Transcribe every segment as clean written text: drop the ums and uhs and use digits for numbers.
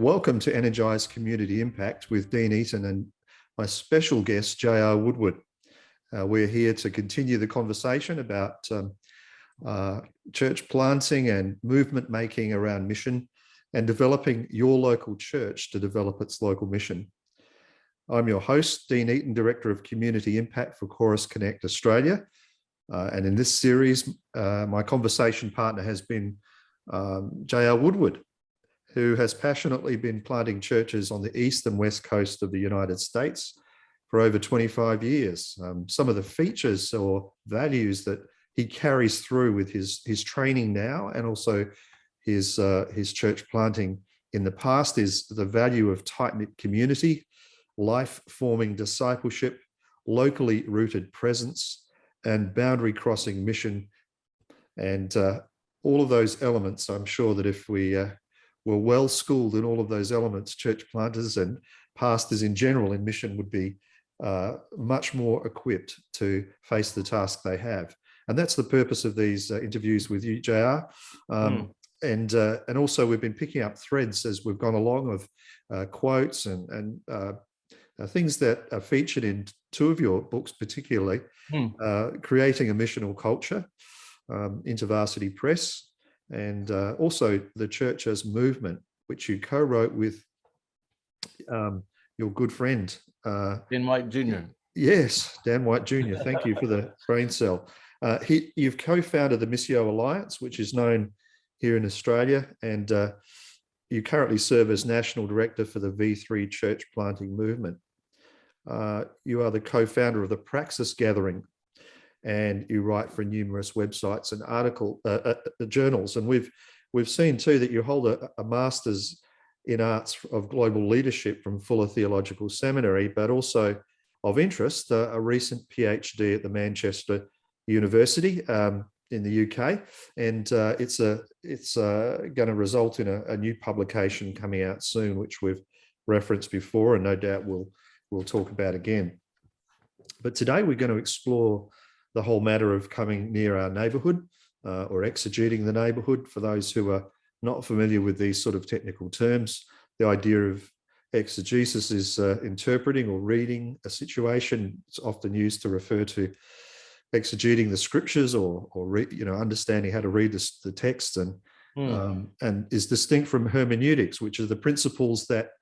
Welcome to Energize Community Impact with Dean Eaton and my special guest, J.R. Woodward. We're here to continue the conversation about church planting and movement making around mission and developing your local church to develop its local mission. I'm your host, Dean Eaton, Director of Community Impact for Chorus Connect Australia. And in this series, my conversation partner has been J.R. Woodward, who has passionately been planting churches on the east and west coast of the United States for over 25 years. Some of the features or values that he carries through with his training now and also his church planting in the past is the value of tight-knit community, life-forming discipleship, locally rooted presence, and boundary-crossing mission. And all of those elements, I'm sure that if we were well schooled in all of those elements, church planters and pastors in general in mission would be much more equipped to face the task they have. And that's the purpose of these interviews with you, JR. And also we've been picking up threads as we've gone along of quotes and things that are featured in two of your books, particularly Creating a Missional Culture, InterVarsity Press, and also The Church as Movement, which you co-wrote with your good friend. Dan White Jr. Yes, Dan White Jr. Thank you for the brain cell. You've co-founded the Missio Alliance, which is known here in Australia, and you currently serve as National Director for the V3 Church Planting Movement. You are the co-founder of the Praxis Gathering, and you write for numerous websites and journals. And we've seen too that you hold a master's in arts of global leadership from Fuller Theological Seminary, but also of interest, a recent PhD at the Manchester University in the UK. And it's going to result in a new publication coming out soon, which we've referenced before, and no doubt we'll talk about again. But today we're going to explore the whole matter of coming near our neighbourhood or exegeting the neighbourhood. For those who are not familiar with these sort of technical terms, the idea of exegesis is interpreting or reading a situation. It's often used to refer to exegeting the scriptures or understanding how to read the text, and is distinct from hermeneutics, which are the principles that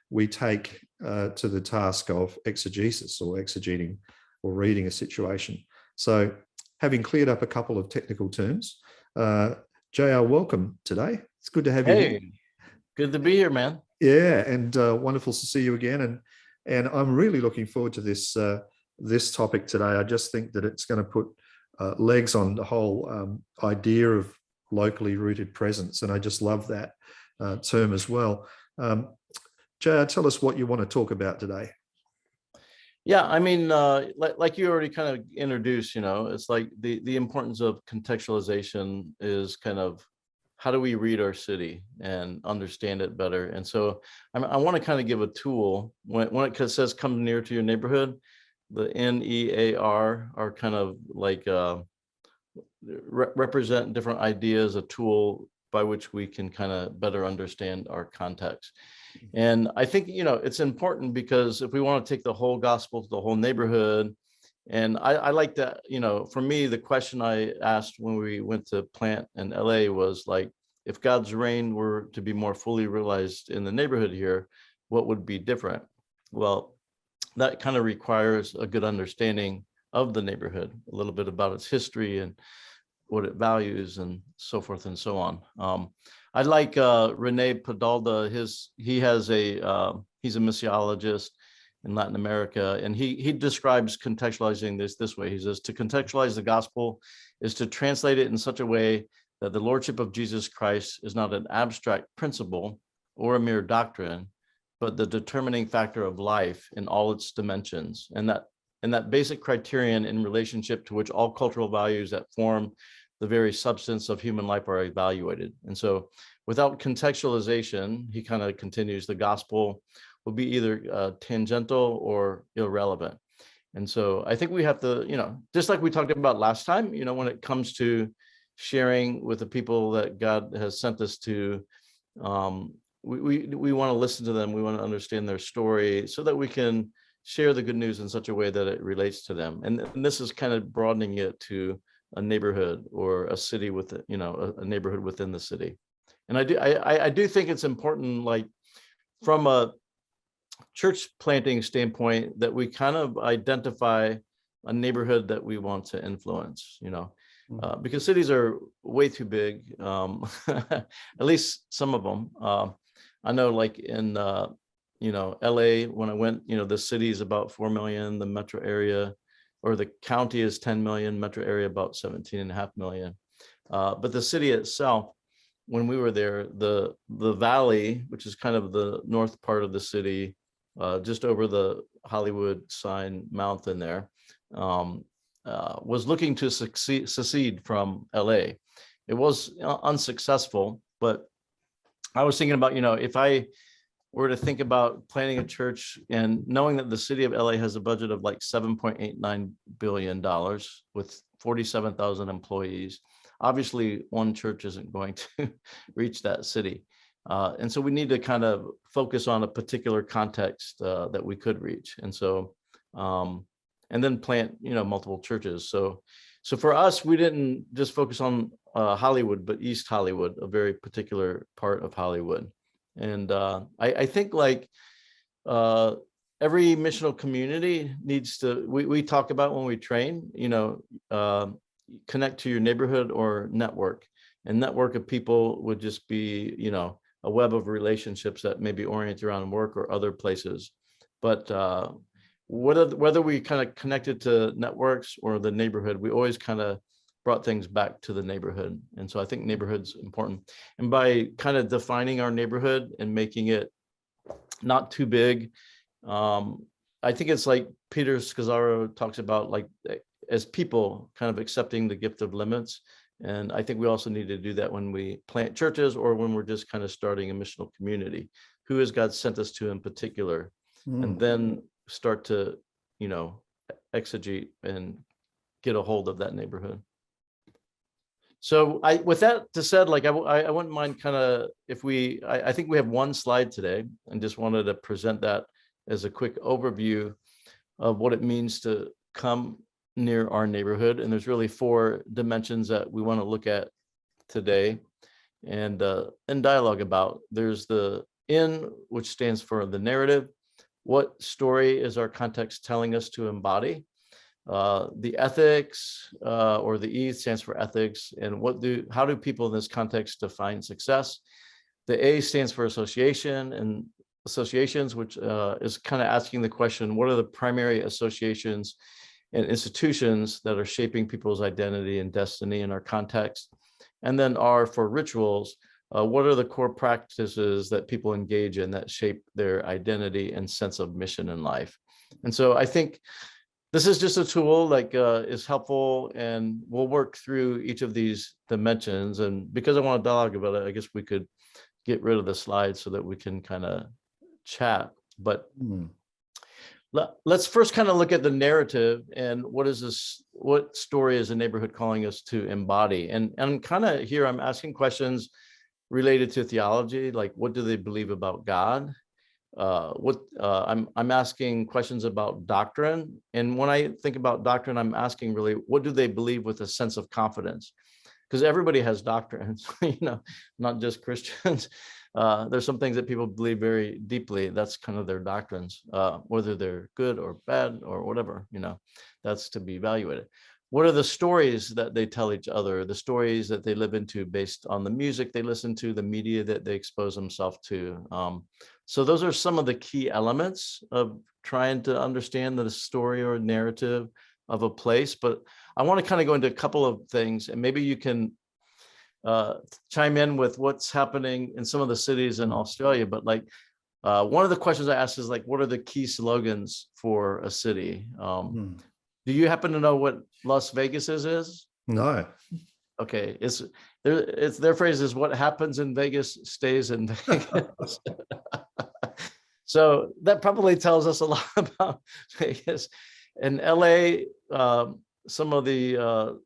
we take to the task of exegesis or exegeting or reading a situation. So having cleared up a couple of technical terms, JR, welcome today. It's good to have you here. Good to be here, man. Yeah, and wonderful to see you again. And I'm really looking forward to this topic today. I just think that it's going to put legs on the whole idea of locally rooted presence. And I just love that term as well. JR, tell us what you want to talk about today. Yeah, I mean, like you already kind of introduced, it's like the importance of contextualization is kind of how do we read our city and understand it better. And so I want to kind of give a tool when it says come near to your neighborhood. The NEAR are kind of like represent different ideas, a tool by which we can kind of better understand our context. And I think, it's important because if we want to take the whole gospel to the whole neighborhood, and I like that, for me, the question I asked when we went to plant in LA was like, if God's reign were to be more fully realized in the neighborhood here, what would be different? Well, that kind of requires a good understanding of the neighborhood, a little bit about its history and what it values and so forth and so on. I like Rene Padalda. He's a missiologist in Latin America, and he describes contextualizing this way. He says, to contextualize the gospel is to translate it in such a way that the lordship of Jesus Christ is not an abstract principle or a mere doctrine, but the determining factor of life in all its dimensions, and that basic criterion in relationship to which all cultural values that form the very substance of human life are evaluated. And so without contextualization, he kind of continues, the gospel will be either tangential or irrelevant. And so I think we have to, just like we talked about last time, when it comes to sharing with the people that God has sent us to, we want to listen to them. We want to understand their story so that we can share the good news in such a way that it relates to them. And this is kind of broadening it to a neighborhood or a city with, a neighborhood within the city. And I do think it's important, like from a church planting standpoint, that we kind of identify a neighborhood that we want to influence, because cities are way too big, at least some of them. I know, like in LA, when I went, the city is about 4 million, the metro area or the county is 10 million, metro area about 17.5 million. But the city itself, when we were there, the valley, which is kind of the north part of the city, just over the Hollywood sign mountain there, was looking to secede from LA. It was unsuccessful, but I was thinking about, if I were to think about planning a church and knowing that the city of LA has a budget of like $7.89 billion with 47,000 employees, obviously one church isn't going to reach that city. And so we need to kind of focus on a particular context that we could reach. And so, and then plant, multiple churches. So for us, we didn't just focus on Hollywood, but East Hollywood, a very particular part of Hollywood. And I think like every missional community needs to, we talk about when we train, connect to your neighborhood or network. And network of people would just be, a web of relationships that may be oriented around work or other places. But whether we kind of connected to networks or the neighborhood, we always kind of brought things back to the neighborhood. And so I think neighborhood's important. And by kind of defining our neighborhood and making it not too big, I think it's like Peter Scazzaro talks about, like, as people kind of accepting the gift of limits. And I think we also need to do that when we plant churches or when we're just kind of starting a missional community. Who has God sent us to in particular? And then start to, exegete and get a hold of that neighborhood. So with that said, like I wouldn't mind kind of, if I think we have one slide today and just wanted to present that as a quick overview of what it means to come near our neighborhood. And there's really 4 dimensions that we want to look at today and dialogue about. There's the N, which stands for the narrative. What story is our context telling us to embody? The ethics, or the E stands for ethics, and how do people in this context define success? The A stands for association and associations, which is kind of asking the question, what are the primary associations and institutions that are shaping people's identity and destiny in our context? And then R for rituals. What are the core practices that people engage in that shape their identity and sense of mission in life? And so I think this is just a tool like is helpful, and we'll work through each of these dimensions. And because I want to dialogue about it, I guess we could get rid of the slides so that we can kind of chat. But let's first kind of look at the narrative and what story is the neighborhood calling us to embody? And kind of here I'm asking questions related to theology, like what do they believe about God? I'm asking questions about doctrine. And when I think about doctrine, I'm asking really, what do they believe with a sense of confidence? Because everybody has doctrines, not just Christians. There's some things that people believe very deeply. That's kind of their doctrines, whether they're good or bad or whatever, that's to be evaluated. What are the stories that they tell each other, the stories that they live into based on the music they listen to, the media that they expose themselves to? So those are some of the key elements of trying to understand the story or narrative of a place. But I want to kind of go into a couple of things, and maybe you can chime in with what's happening in some of the cities in Australia. But like one of the questions I asked is like, what are the key slogans for a city? Do you happen to know what Las Vegas is? No. Okay, it's their phrase is what happens in Vegas stays in Vegas. So that probably tells us a lot about Vegas. In LA, some of the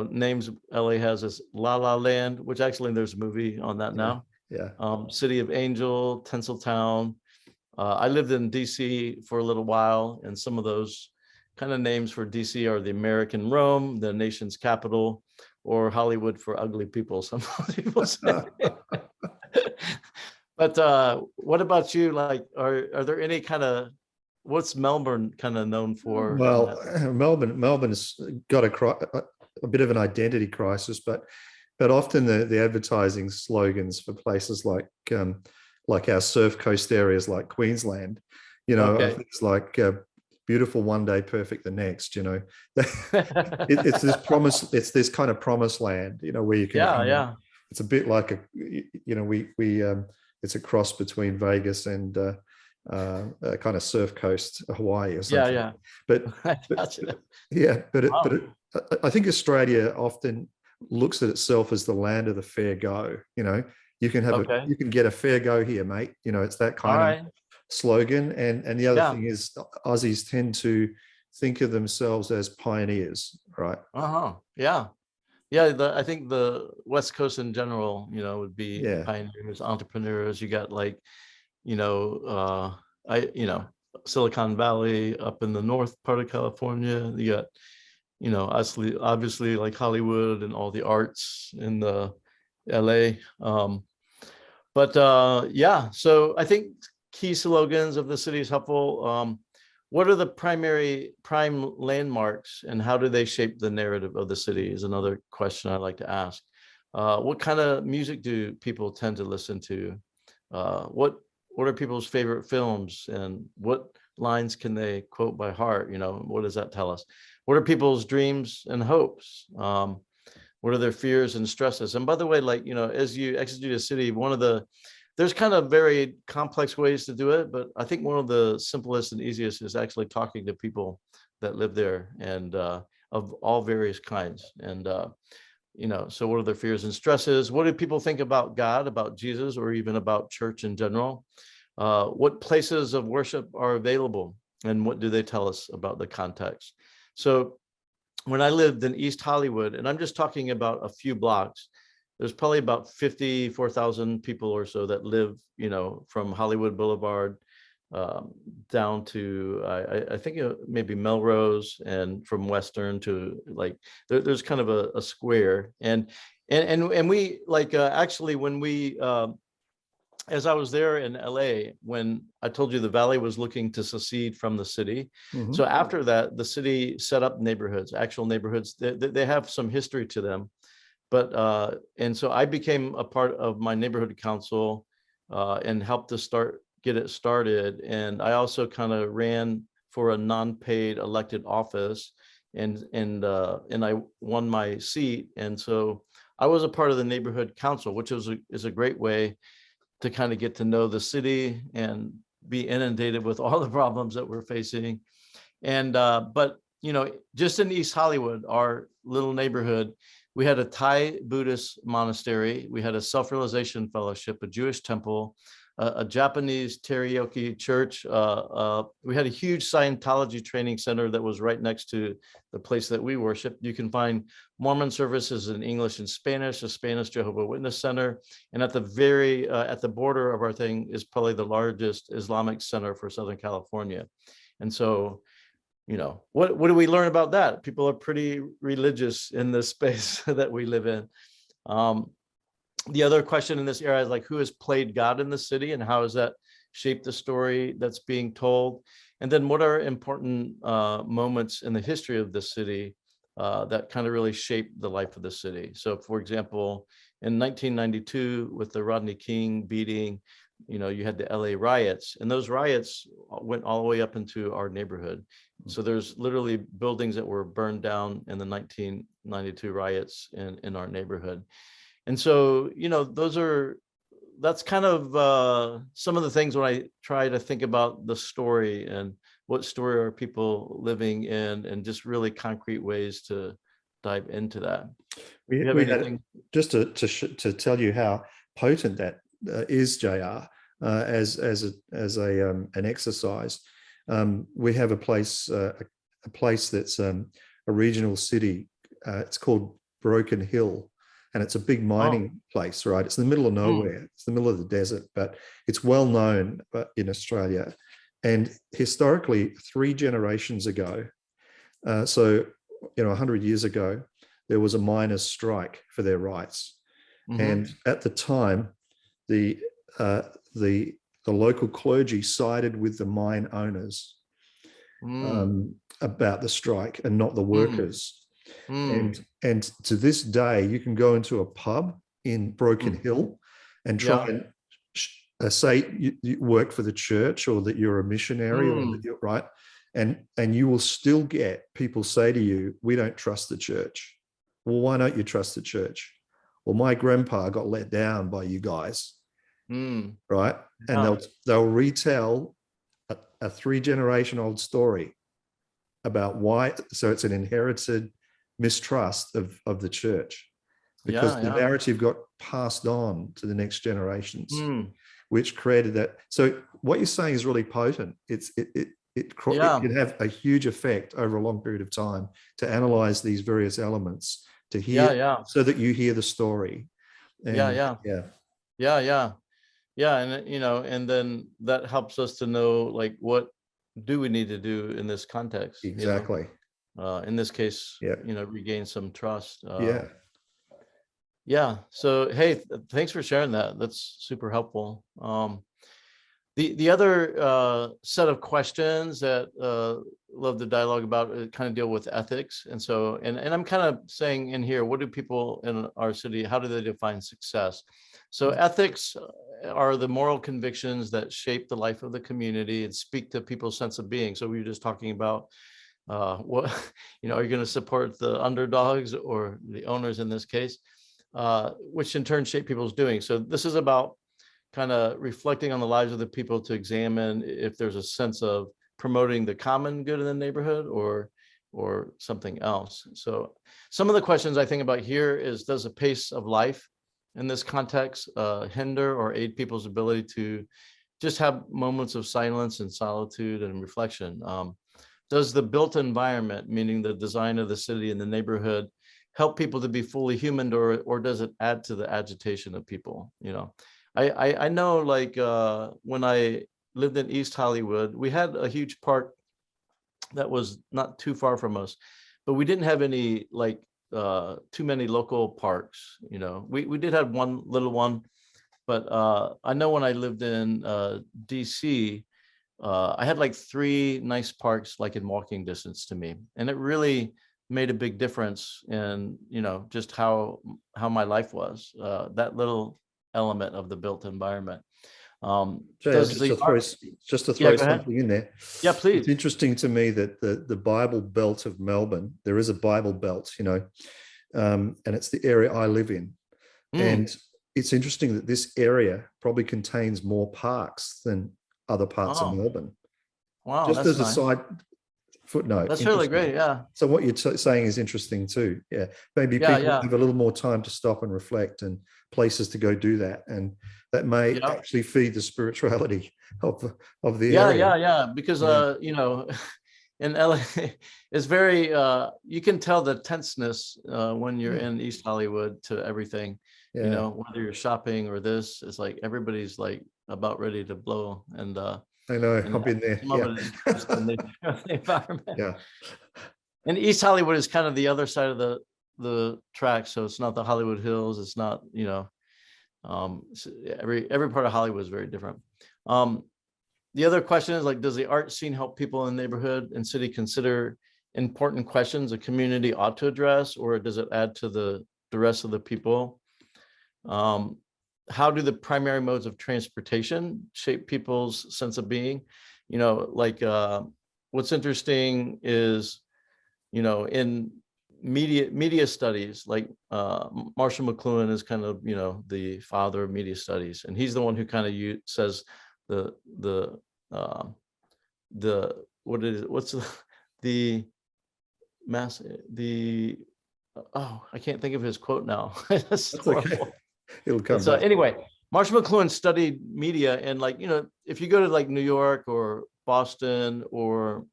names LA has is La La Land, which actually there's a movie on that now. Yeah. City of Angel, Tinseltown. I lived in DC for a little while, and some of those kind of names for DC are the American Rome, the nation's capital, or Hollywood for ugly people, some people say. But what about you? Like, are there any kind of, what's Melbourne kind of known for? Well, Melbourne's got a bit of an identity crisis, but often the advertising slogans for places like our surf coast areas like Queensland, Okay. things like beautiful one day, perfect the next. It's this promise. It's this kind of promised land, where you can Yeah, come. yeah. It's a bit like it's a cross between Vegas and a kind of surf coast, Hawaii or something. Yeah, But, yeah. but yeah, I think Australia often looks at itself as the land of the fair go. You can Okay. you can get a fair go here, mate. It's that All kind right. of slogan. And the other Yeah. thing is Aussies tend to think of themselves as pioneers, right? Uh-huh. Yeah. Yeah. I think the West Coast in general, would be Yeah. pioneers, entrepreneurs. You got like, Silicon Valley up in the north part of California. You got, obviously like Hollywood and all the arts in the LA. Yeah, so I think key slogans of the city is helpful. What are the prime landmarks, and how do they shape the narrative of the city is another question I'd like to ask. What kind of music do people tend to listen to? What are people's favorite films, and what lines can they quote by heart? What does that tell us? What are people's dreams and hopes? What are their fears and stresses? And by the way, as you execute a city, there's kind of very complex ways to do it, but I think one of the simplest and easiest is actually talking to people that live there, and of all various kinds. And so what are their fears and stresses? What do people think about God, about Jesus, or even about church in general? What places of worship are available, and what do they tell us about the context? So when I lived in East Hollywood, and I'm just talking about a few blocks, there's probably about 54,000 people or so that live, from Hollywood Boulevard down to, I think maybe Melrose, and from Western to there's kind of a square. And we actually, when we, as I was there in LA, when I told you the Valley was looking to secede from the city. Mm-hmm. So after that, the city set up neighborhoods, actual neighborhoods. They have some history to them. But, and so I became a part of my neighborhood council and helped to get it started. And I also kind of ran for a non-paid elected office, and I won my seat. And so I was a part of the neighborhood council, which is a great way to kind of get to know the city and be inundated with all the problems that we're facing. And but just in East Hollywood, our little neighborhood, we had a Thai Buddhist monastery, we had a self-realization fellowship, a Jewish temple, a Japanese teriyaki church. We had a huge Scientology training center that was right next to the place that we worship. You can find Mormon services in English and Spanish, a Spanish Jehovah's Witness center. And at the border of our thing is probably the largest Islamic center for Southern California. And so, what do we learn about that? People are pretty religious in this space that we live in. The other question in this area is who has played God in the city, and how has that shaped the story that's being told? And then what are important moments in the history of the city that kind of really shaped the life of the city? So, for example, in 1992, with the Rodney King beating, you had the LA riots, and those riots went all the way up into our neighborhood. So there's literally buildings that were burned down in the 1992 riots in our neighborhood. And so, that's kind of some of the things when I try to think about the story and what story are people living in, and just really concrete ways to dive into that. Just to tell you how potent that is, JR, as an exercise. We have a place that's a regional city. It's called Broken Hill. and it's a big Oh. mining place, right? It's in the middle of nowhere. It's the middle of the desert, but it's well known in Australia. And historically, 3 generations ago, so 100 years ago, there was a miners' strike for their rights, and at the time, the local clergy sided with the mine owners about the strike and not the workers. And to this day, you can go into a pub in Broken Hill and try and say you work for the church, or that you're a missionary, or that you're right, and you will still get people say to you, "We don't trust the church." Well, why don't you trust the church? Well, my grandpa got let down by you guys, right? And they'll retell a 3-generation-old story about why. So it's an inherited mistrust of the church, because the narrative got passed on to the next generations, which created that. So what you're saying is really potent. It can have a huge effect over a long period of time to analyze these various elements, to hear, so that you hear the story. And, and and then that helps us to know, like, what do we need to do in this context? Exactly. In this case, regain some trust. Yeah. So, hey, thanks for sharing that. That's super helpful. The other set of questions that love the dialogue about kind of deal with ethics. And so, and I'm kind of saying in here, what do people in our city, how do they define success? So ethics are the moral convictions that shape the life of the community and speak to people's sense of being. So we were just talking about what, are you going to support the underdogs or the owners in this case, which in turn shape people's doing. So this is about kind of reflecting on the lives of the people to examine if there's a sense of promoting the common good in the neighborhood or something else. So some of the questions I think about here is, does the pace of life in this context hinder or aid people's ability to just have moments of silence and solitude and reflection? Does the built environment, meaning the design of the city and the neighborhood, help people to be fully human, or does it add to the agitation of people? I know, like, when I lived in East Hollywood, we had a huge park that was not too far from us, but we didn't have any, like, too many local parks. We did have one little one, but I know when I lived in DC, I had like 3 nice parks, like in walking distance to me, and it really made a big difference in just how my life was, that little element of the built environment. Just to throw something in there. Yeah, please. It's interesting to me that the Bible Belt of Melbourne, there is a Bible Belt, and it's the area I live in. And it's interesting that this area probably contains more parks than other parts of Melbourne. Wow, just as a side footnote. That's really great. Yeah. So what you're saying is interesting too. Yeah. Maybe people have a little more time to stop and reflect, and places to go do that. And that may actually feed the spirituality of the area. Yeah. Because, in LA, it's very, you can tell the tenseness when you're in East Hollywood to everything, whether you're shopping or this, it's like everybody's like about ready to blow. And I know, I've been there. The environment. Yeah. And East Hollywood is kind of the other side of the track. So it's not the Hollywood Hills. It's not, every part of Hollywood is very different. The other question is, like, does the art scene help people in the neighborhood and city consider important questions a community ought to address, or does it add to the rest of the people? How do the primary modes of transportation shape people's sense of being? What's interesting is, in media studies, like Marshall McLuhan is kind of, the father of media studies, and he's the one who kind of says I can't think of his quote now. That's okay. It'll come back. Anyway, Marshall McLuhan studied media, and if you go to like New York or Boston or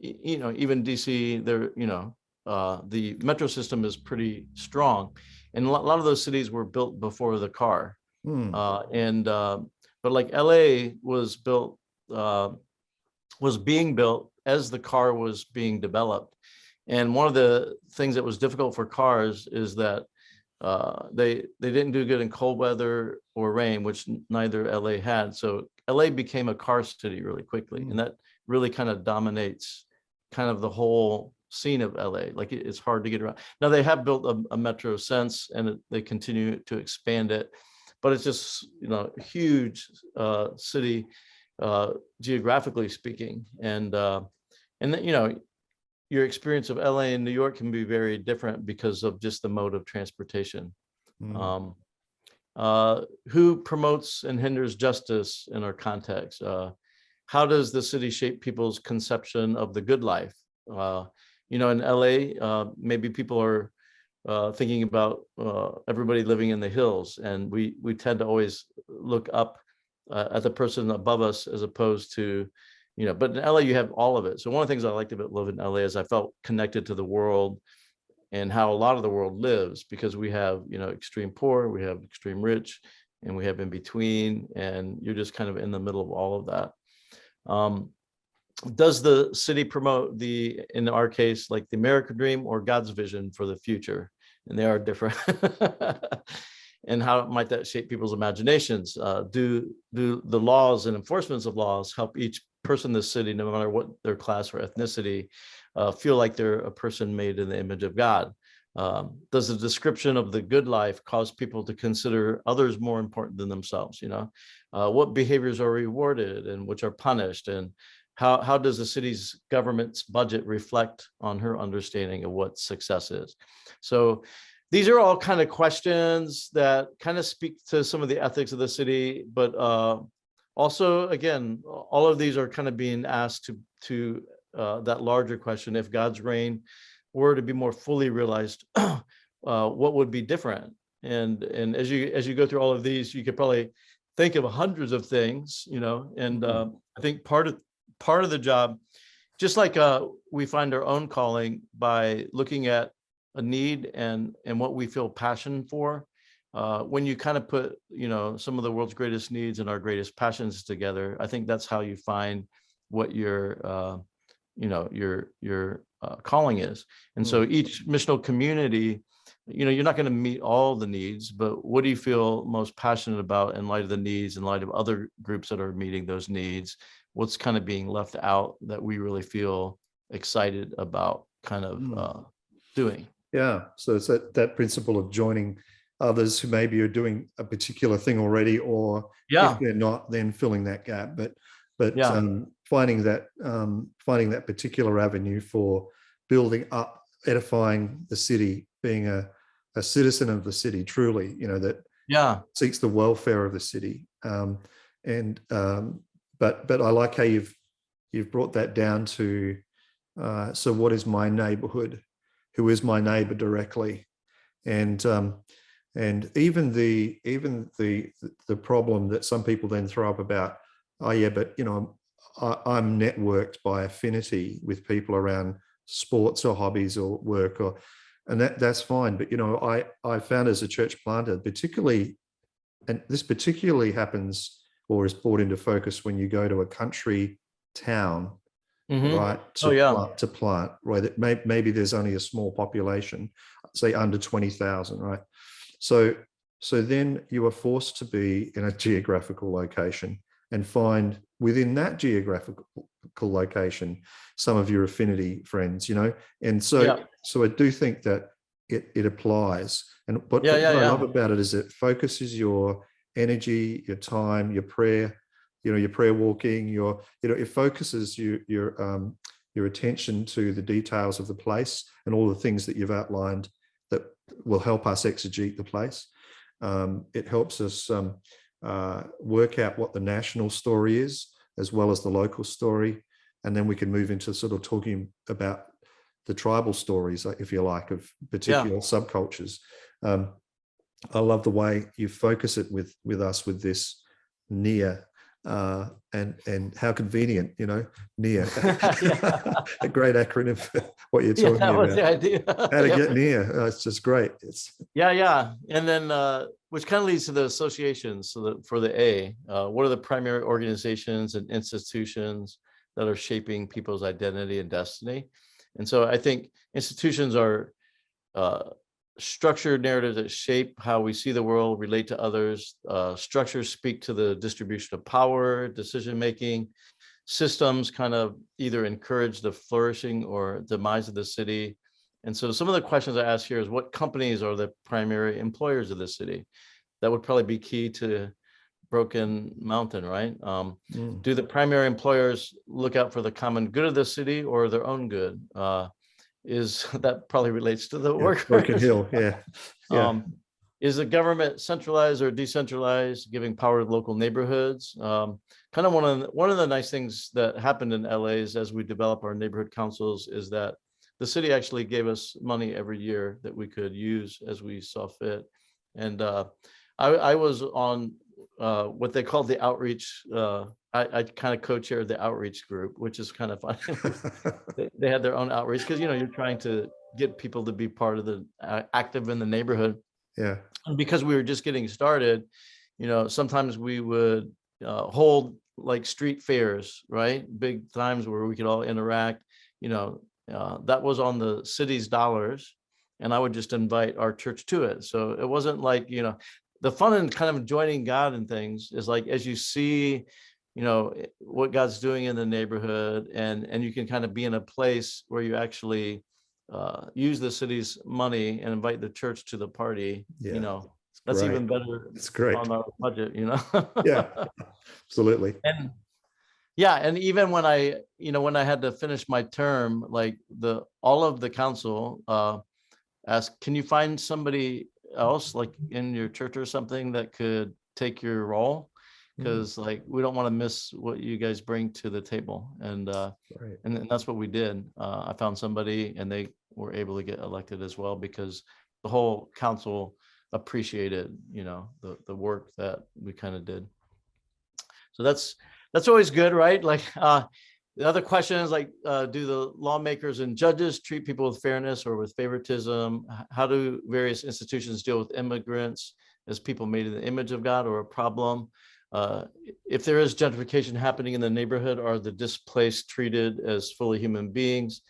even DC, there, the metro system is pretty strong. And a lot of those cities were built before the car. Hmm. But like LA was being built as the car was being developed. And one of the things that was difficult for cars is that they didn't do good in cold weather or rain, which neither LA had. So LA became a car city really quickly, and that really kind of dominates kind of the whole scene of LA. Like it's hard to get around. Now they have built a metro since, and they continue to expand it, but it's just, you know, a huge city geographically speaking, and then, you know, your experience of LA and New York can be very different because of just the mode of transportation. Who promotes and hinders justice in our context? How does the city shape people's conception of the good life? You know, in LA, maybe people are thinking about everybody living in the hills, and we tend to always look up at the person above us as opposed to, you know, but in LA you have all of it. So one of the things I liked about living in LA is I felt connected to the world and how a lot of the world lives, because we have, you know, extreme poor, we have extreme rich, and we have in between, and you're just kind of in the middle of all of that. Does the city promote in our case, like the American dream or God's vision for the future? And they are different. And how might that shape people's imaginations? Do the laws and enforcements of laws help each person in the city, no matter what their class or ethnicity, feel like they're a person made in the image of God? Does the description of the good life cause people to consider others more important than themselves? You know, what behaviors are rewarded and which are punished? And how does the city's government's budget reflect on her understanding of what success is? So these are all kind of questions that kind of speak to some of the ethics of the city, but also, again, all of these are kind of being asked to that larger question: if God's reign were to be more fully realized, what would be different? And as you go through all of these, you could probably think of hundreds of things, you know. And I think part of the job, just like we find our own calling by looking at a need and what we feel passion for. When you kind of put, you know, some of the world's greatest needs and our greatest passions together, I think that's how you find what your you know, your calling is. And so each missional community, you know, you're not going to meet all the needs, but what do you feel most passionate about in light of the needs, in light of other groups that are meeting those needs? What's kind of being left out that we really feel excited about kind of doing? Yeah, so it's that principle of joining others who maybe are doing a particular thing already, or if they're not, then filling that gap. But finding that particular avenue for building up, edifying the city, being a citizen of the city, truly, you know, that seeks the welfare of the city. But I like how you've brought that down to so what is my neighborhood? Who is my neighbor directly? And even the problem that some people then throw up about, oh yeah, but you know, I'm networked by affinity with people around sports or hobbies or work, and that's fine. But you know, I found as a church planter, particularly, and this particularly happens or is brought into focus when you go to a country town, right? To plant, right? That maybe there's only a small population, say under 20,000, right? So then you are forced to be in a geographical location and find within that geographical location some of your affinity friends, you know. And so I do think that it applies. And what I love about it is it focuses your energy, your time, your prayer, you know, your prayer walking, it focuses your attention to the details of the place and all the things that you've outlined that will help us exegete the place. It helps us work out what the national story is as well as the local story, and then we can move into sort of talking about the tribal stories, if you like, of particular subcultures. I love the way you focus it with us with this near and how convenient, near. Yeah. A great acronym for what you're Yeah, talking that was about. the idea. How to Yep. get near. It's just great. Yeah. And then, which kind of leads to the associations. So that for the A, what are the primary organizations and institutions that are shaping people's identity and destiny? And so I think institutions are structured narratives that shape how we see the world, relate to others. Structures speak to the distribution of power, decision making. Systems kind of either encourage the flourishing or demise of the city. And so some of the questions I ask here is, what companies are the primary employers of the city? That would probably be key to Broken Mountain, right? Do the primary employers look out for the common good of the city or their own good? Is that probably relates to the workers? Broken Hill, yeah. Is the government centralized or decentralized, giving power to local neighborhoods? Kind of one of the nice things that happened in LA is, as we develop our neighborhood councils, is that the city actually gave us money every year that we could use as we saw fit. And I was on what they called the outreach. I kind of co-chaired the outreach group, which is kind of funny. They had their own outreach because, you're trying to get people to be part of the active in the neighborhood. Yeah. And because we were just getting started, sometimes we would hold like street fairs, right? Big times where we could all interact. That was on the city's dollars, and I would just invite our church to it. So it wasn't like, the fun in kind of joining God and things is like, as you see, what God's doing in the neighborhood, and you can kind of be in a place where you actually use the city's money and invite the church to the party. Yeah, That's great. even better. It's great on our budget. Yeah, absolutely. And even when I had to finish my term, like all of the council asked, can you find somebody else like in your church or something that could take your role? Because like, we don't want to miss what you guys bring to the table. And and that's what we did. I found somebody, and they were able to get elected as well, because the whole council appreciated, the work that we kind of did. So that's always good, right? Like the other question is like, do the lawmakers and judges treat people with fairness or with favoritism? How do various institutions deal with immigrants as people made in the image of God or a problem? If there is gentrification happening in the neighborhood, are the displaced treated as fully human beings?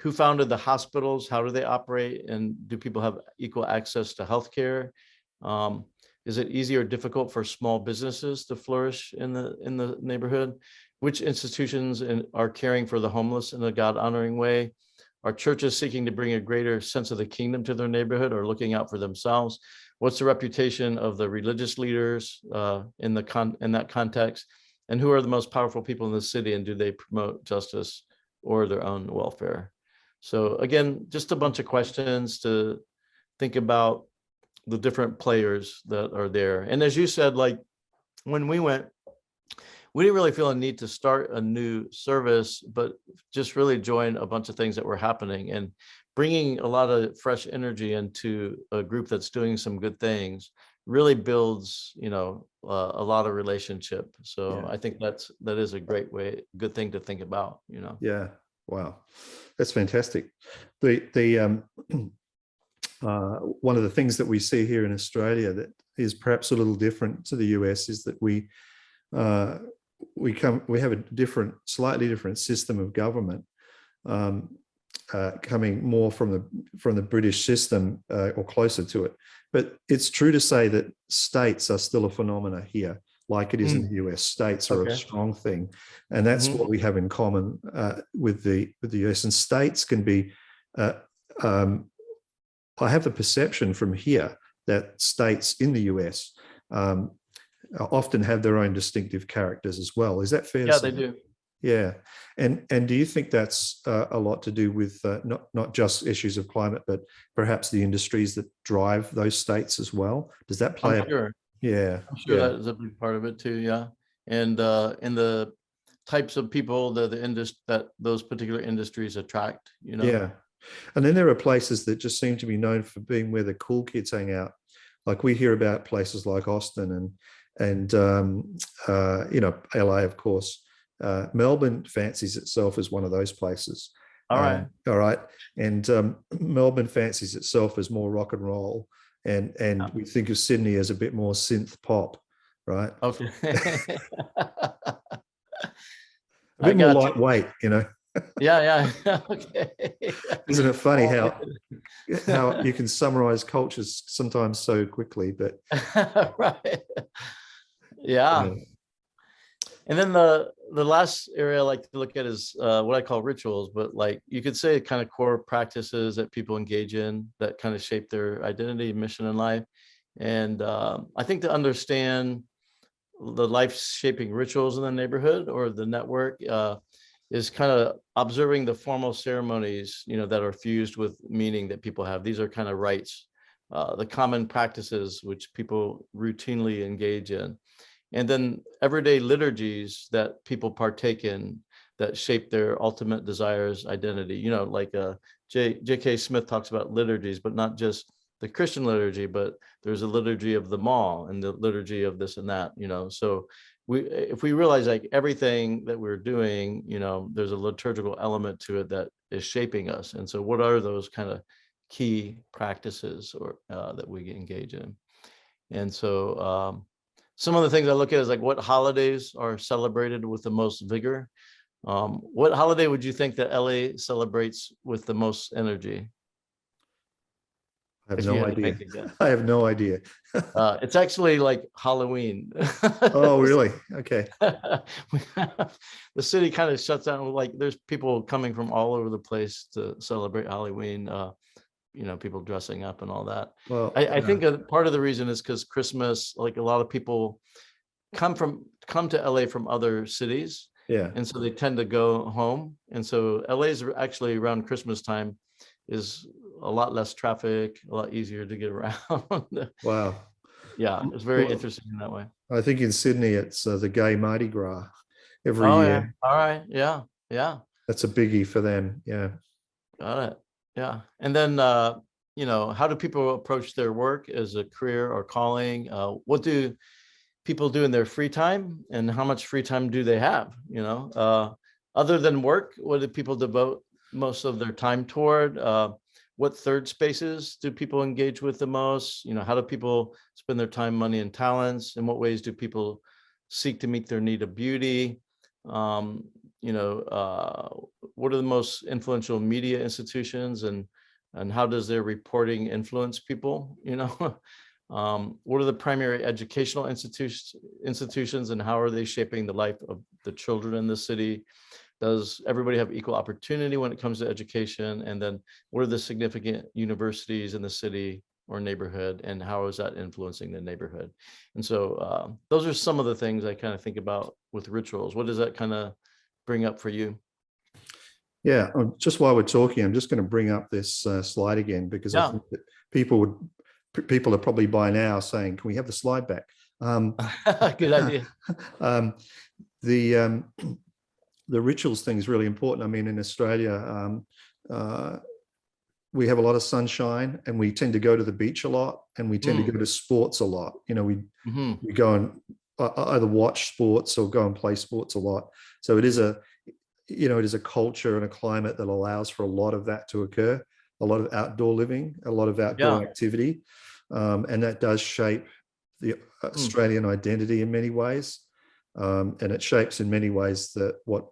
Who founded the hospitals? How do they operate? And do people have equal access to healthcare? Is it easy or difficult for small businesses to flourish in the neighborhood? Which institutions are caring for the homeless in a God-honoring way? Are churches seeking to bring a greater sense of the kingdom to their neighborhood, or looking out for themselves? What's the reputation of the religious leaders in that context? And who are the most powerful people in the city, and do they promote justice or their own welfare? So again, just a bunch of questions to think about the different players that are there. And as you said, like when we went, we didn't really feel a need to start a new service, but just really join a bunch of things that were happening and bringing a lot of fresh energy into a group that's doing some good things really builds, a lot of relationship. So I think that is a good thing to think about, Yeah. Wow. That's fantastic. The one of the things that we see here in Australia that is perhaps a little different to the US is that we have a slightly different system of government, coming more from the British system or closer to it. But it's true to say that states are still a phenomena here, like it is in the US. States are a strong thing, and that's what we have in common with the US. And states can be. I have the perception from here that states in the US often have their own distinctive characters as well. Is that fair to say? Yeah, they do. Yeah. And do you think that's a lot to do with not just issues of climate, but perhaps the industries that drive those states as well? Does that play? I'm sure. Yeah. I'm sure that is a big part of it too. Yeah. And the types of people that those particular industries attract, Yeah. And then there are places that just seem to be known for being where the cool kids hang out. Like we hear about places like Austin and LA, of course. Melbourne fancies itself as one of those places. All right. All right. And Melbourne fancies itself as more rock and roll. And we think of Sydney as a bit more synth pop, right? Okay. A bit more lightweight, Yeah. Okay. Isn't it funny how you can summarize cultures sometimes so quickly? But right. Yeah. And then the last area I like to look at is what I call rituals, but like you could say kind of core practices that people engage in that kind of shape their identity, mission in life. And I think to understand the life-shaping rituals in the neighborhood or the network is kind of observing the formal ceremonies, that are fused with meaning that people have. These are kind of rites, the common practices which people routinely engage in. And then everyday liturgies that people partake in that shape their ultimate desires, identity. Like J.K. Smith talks about liturgies, but not just the Christian liturgy, but there's a liturgy of the mall and the liturgy of this and that. So if we realize like everything that we're doing, there's a liturgical element to it that is shaping us. And so what are those kind of key practices or that we engage in? And so some of the things I look at is like what holidays are celebrated with the most vigor. What holiday would you think that LA celebrates with the most energy? I have no idea. I have no idea. It's actually like Halloween. Oh, really? Okay. The city kind of shuts down. Like there's people coming from all over the place to celebrate Halloween. People dressing up and all that. Well, I think a part of the reason is because Christmas, like a lot of people come to LA from other cities. Yeah. And so they tend to go home. And so LA's actually around Christmas time is a lot less traffic, a lot easier to get around. Wow. Yeah, it's very interesting in that way. I think in Sydney, it's the gay Mardi Gras every year. Yeah. All right. Yeah. That's a biggie for them. Yeah. Got it. Yeah. And then, how do people approach their work as a career or calling? What do people do in their free time and how much free time do they have? Other than work, what do people devote most of their time toward? What third spaces do people engage with the most? How do people spend their time, money, and talents? In what ways do people seek to meet their need of beauty? What are the most influential media institutions and how does their reporting influence people? What are the primary educational institutions and how are they shaping the life of the children in the city? Does everybody have equal opportunity when it comes to education? And then what are the significant universities in the city or neighborhood and how is that influencing the neighborhood? And so those are some of the things I kind of think about with rituals. What does that kind of bring up for you? Yeah, just while we're talking, I'm just going to bring up this slide again because I think that people are probably by now saying, can we have the slide back? Good idea. The rituals thing is really important. I mean, in Australia, we have a lot of sunshine and we tend to go to the beach a lot and we tend to go to sports a lot. We go and either watch sports or go and play sports a lot. So it is a culture and a climate that allows for a lot of that to occur, a lot of outdoor living, a lot of outdoor activity. And that does shape the Australian identity in many ways. And it shapes in many ways that what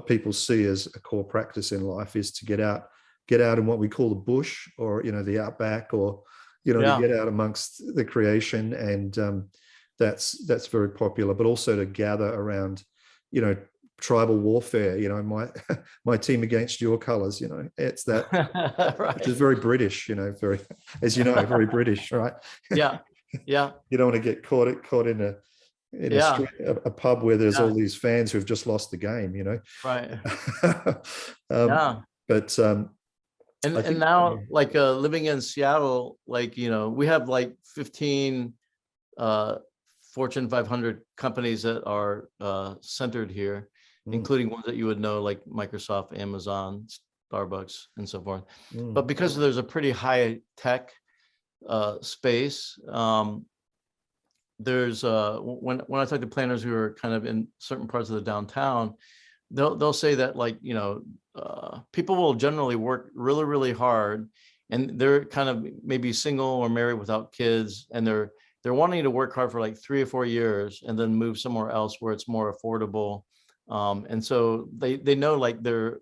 people see as a core practice in life is to get out in what we call the bush or, the outback or, to get out amongst the creation. And that's very popular, but also to gather around, tribal warfare, my team against your colors, it's that, right. Which is very British, very, as very British, right? Yeah. You don't want to get caught in a pub where there's all these fans who've just lost the game, Right. But and now like living in Seattle, like we have like 15 Fortune 500 companies that are centered here, including ones that you would know like Microsoft, Amazon, Starbucks, and so forth. But because there's a pretty high tech space, there's when I talk to planners who are kind of in certain parts of the downtown, they'll say that, like, people will generally work really, really hard, and they're kind of maybe single or married without kids, and they're wanting to work hard for like 3 or 4 years and then move somewhere else where it's more affordable. And so they know, like, there's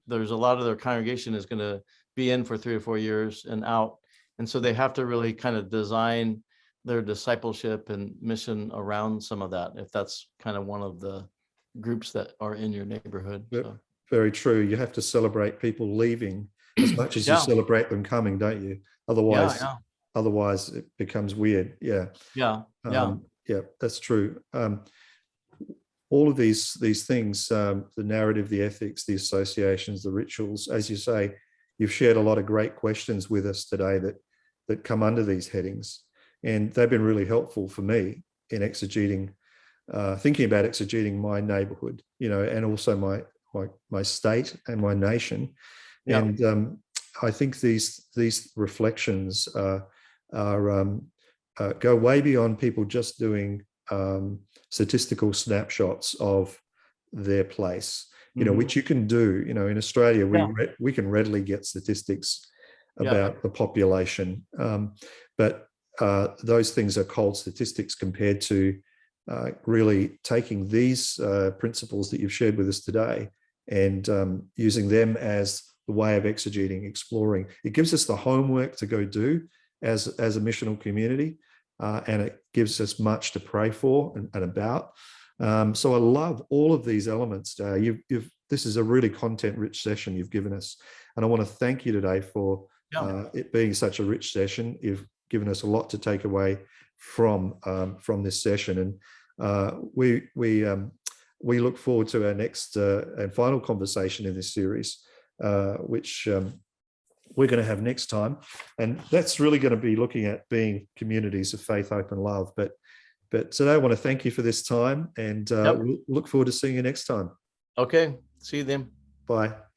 a lot of their congregation is going to be in for 3 or 4 years and out. And so they have to really kind of design their discipleship and mission around some of that, if that's kind of one of the groups that are in your neighborhood. So. Very true. You have to celebrate people leaving as much as you Yeah. celebrate them coming, don't you? Otherwise, otherwise it becomes weird. Yeah. Yeah. Yeah, that's true. All of these things, the narrative, the ethics, the associations, the rituals, as you say, you've shared a lot of great questions with us today that come under these headings, and they've been really helpful for me in exegeting, thinking about exegeting my neighborhood, and also my state and my nation. Yeah. And I think these reflections go way beyond people just doing statistical snapshots of their place, which you can do. In Australia, we can readily get statistics about the population, but those things are cold statistics compared to really taking these principles that you've shared with us today and using them as the way of exegeting, exploring. It gives us the homework to go do as a missional community, and it gives us much to pray for and about. So I love all of these elements. This is a really content-rich session you've given us, and I want to thank you today for it being such a rich session. You've given us a lot to take away from this session, and we look forward to our next and final conversation in this series, which we're going to have next time, and that's really going to be looking at being communities of faith, hope, and love. But today I want to thank you for this time, and we'll look forward to seeing you next time. Okay, see you then. Bye.